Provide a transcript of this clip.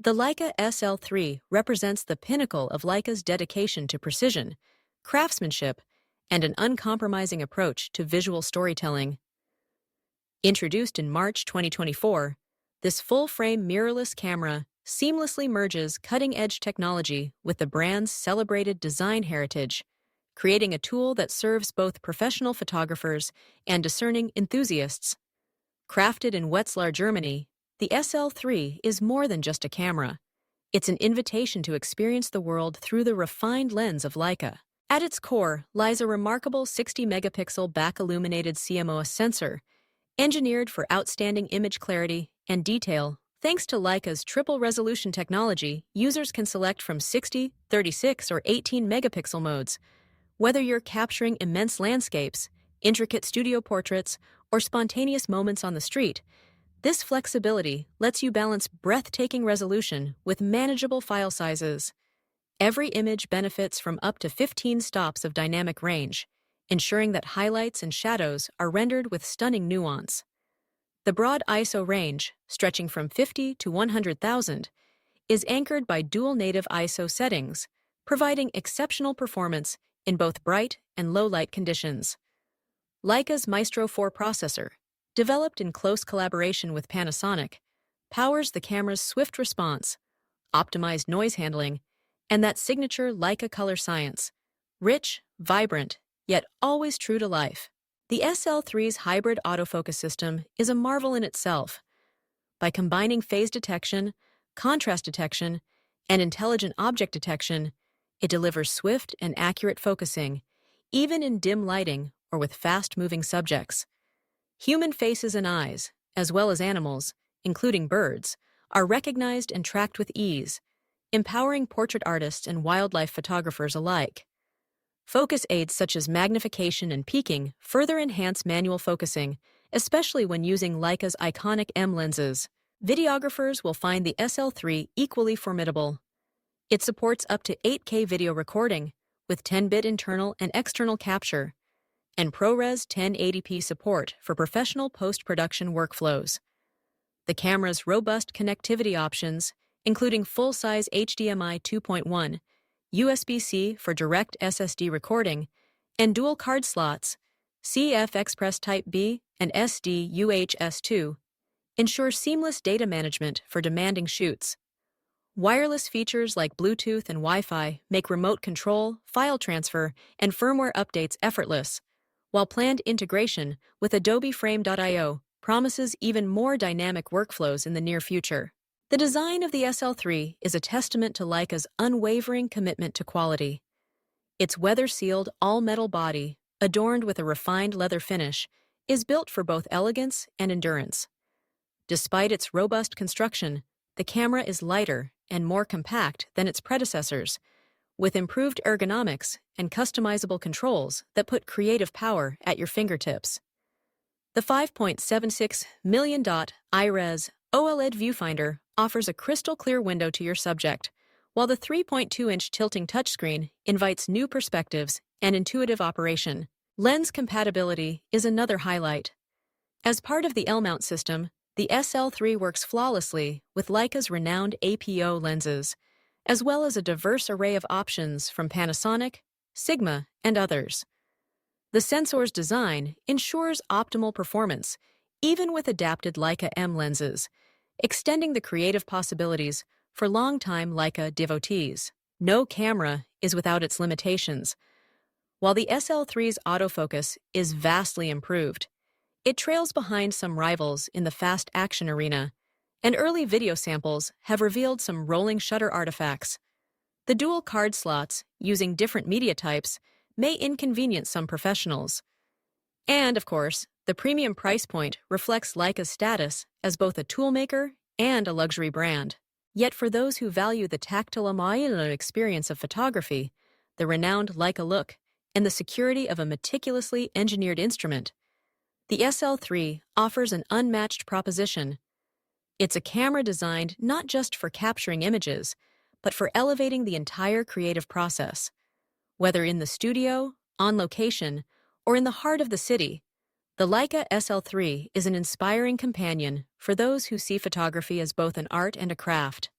The Leica SL3 represents the pinnacle of Leica's dedication to precision, craftsmanship, and an uncompromising approach to visual storytelling. Introduced in March 2024, this full-frame mirrorless camera seamlessly merges cutting-edge technology with the brand's celebrated design heritage, creating a tool that serves both professional photographers and discerning enthusiasts. Crafted in Wetzlar, Germany, the SL3 is more than just a camera. It's an invitation to experience the world through the refined lens of Leica. At its core lies a remarkable 60-megapixel back-illuminated CMOS sensor, engineered for outstanding image clarity and detail. Thanks to Leica's triple-resolution technology, users can select from 60, 36, or 18-megapixel modes. Whether you're capturing immense landscapes, intricate studio portraits, or spontaneous moments on the street, this flexibility lets you balance breathtaking resolution with manageable file sizes. Every image benefits from up to 15 stops of dynamic range, ensuring that highlights and shadows are rendered with stunning nuance. The broad ISO range, stretching from 50 to 100,000, is anchored by dual native ISO settings, providing exceptional performance in both bright and low-light conditions. Leica's Maestro 4 processor, developed in close collaboration with Panasonic, powers the camera's swift response, optimized noise handling, and that signature Leica color science, rich, vibrant, yet always true to life. The SL3's hybrid autofocus system is a marvel in itself. By combining phase detection, contrast detection, and intelligent object detection, it delivers swift and accurate focusing, even in dim lighting or with fast-moving subjects. Human faces and eyes, as well as animals, including birds, are recognized and tracked with ease, empowering portrait artists and wildlife photographers alike. Focus aids such as magnification and peaking further enhance manual focusing, especially when using Leica's iconic M lenses. Videographers will find the SL3 equally formidable. It supports up to 8K video recording, with 10-bit internal and external capture, and ProRes 1080p support for professional post-production workflows. The camera's robust connectivity options, including full-size HDMI 2.1, USB-C for direct SSD recording, and dual card slots, CF Express Type B and SD UHS-2, ensure seamless data management for demanding shoots. Wireless features like Bluetooth and Wi-Fi make remote control, file transfer, and firmware updates effortless, while planned integration with Adobe Frame.io promises even more dynamic workflows in the near future. The design of the SL3 is a testament to Leica's unwavering commitment to quality. Its weather-sealed, all-metal body, adorned with a refined leather finish, is built for both elegance and endurance. Despite its robust construction, the camera is lighter and more compact than its predecessors, with improved ergonomics and customizable controls that put creative power at your fingertips. The 5.76 million dot IRES OLED viewfinder offers a crystal-clear window to your subject, while the 3.2-inch tilting touchscreen invites new perspectives and intuitive operation. Lens compatibility is another highlight. As part of the L-mount system, the SL3 works flawlessly with Leica's renowned APO lenses, as well as a diverse array of options from Panasonic, Sigma, and others. The sensor's design ensures optimal performance, even with adapted Leica M lenses, extending the creative possibilities for longtime Leica devotees. No camera is without its limitations. While the SL3's autofocus is vastly improved, it trails behind some rivals in the fast action arena, and early video samples have revealed some rolling shutter artifacts. The dual card slots, using different media types, may inconvenience some professionals. And, of course, the premium price point reflects Leica's status as both a toolmaker and a luxury brand. Yet for those who value the tactile experience of photography, the renowned Leica look, and the security of a meticulously engineered instrument, the SL3 offers an unmatched proposition. It's a camera designed not just for capturing images, but for elevating the entire creative process. Whether in the studio, on location, or in the heart of the city, the Leica SL3 is an inspiring companion for those who see photography as both an art and a craft.